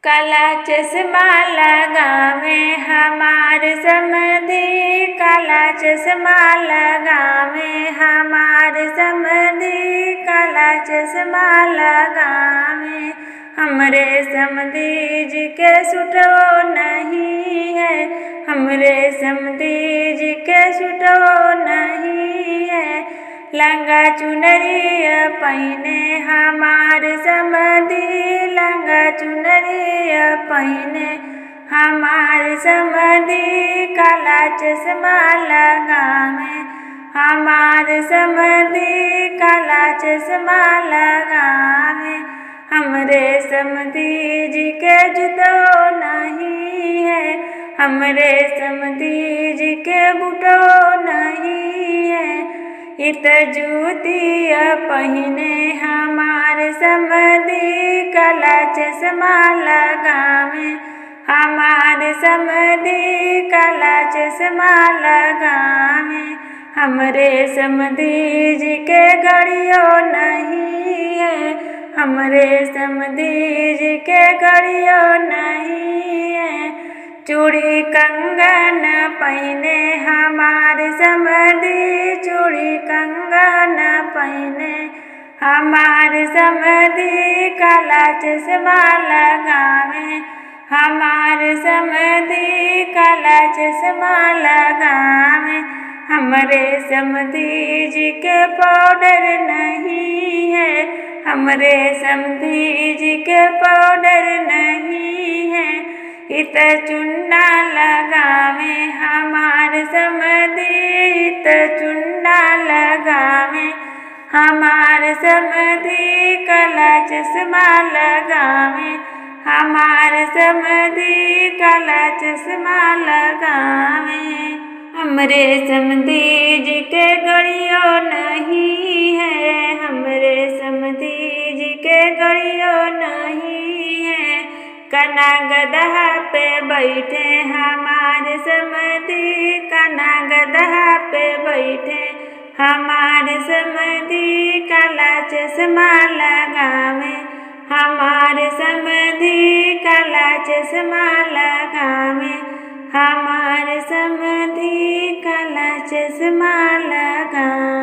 काला चश्मा लगावे हमार समधी, काला चश्मा लगावे हमार समधी, काला चश्मा लगावे। हमरे समधी जी के सुटो नहीं है, हमरे समधी जी के सुटो नहीं है। लंगा चुनरिया पहने हमार समधी, लंगा चुनरिया पहने हमार समधी, काला चश्मा लगावे हमार समधी, काला चश्मा लगावे। हमरे समधी जी के जुतो नहीं है, हमरे समधी जी के बुटो नहीं है। इत जूतिया पहने हमार समधी, काला चश्मा लगावे हमार समधी, काला चश्मा लगावे। हमरे समधी जी के घड़ियो नहीं है, हमरे समधी जी के घड़ियो नहीं है। चूड़ी कंगन पहने हमार समधी, चूड़ी कंगन पहने हमार समधी, काला चश्मा लगावे हमार समधी, काला चश्मा लगावे। हमरे समधी जी के पाउडर नहीं है, हमरे समधी जी के पाउडर नहीं है। इत चुन्ना लगावे हमार समधी, इत चुन्ना लगावे हमार समधी, काला चश्मा लगावे हमार समधी, काला चश्मा लगावे। हमरे समधी जी के घड़ियो नहीं है, हमरे समधी जी के घड़ियो नहीं है। कना गदहा पे बैठे हमार समधी, कना गदहा पे बैठे हमार समधी, काला चश्मा लगावे हमार समधी, काला चश्मा लगावे हमार समधी, काला चश्मा लगावे।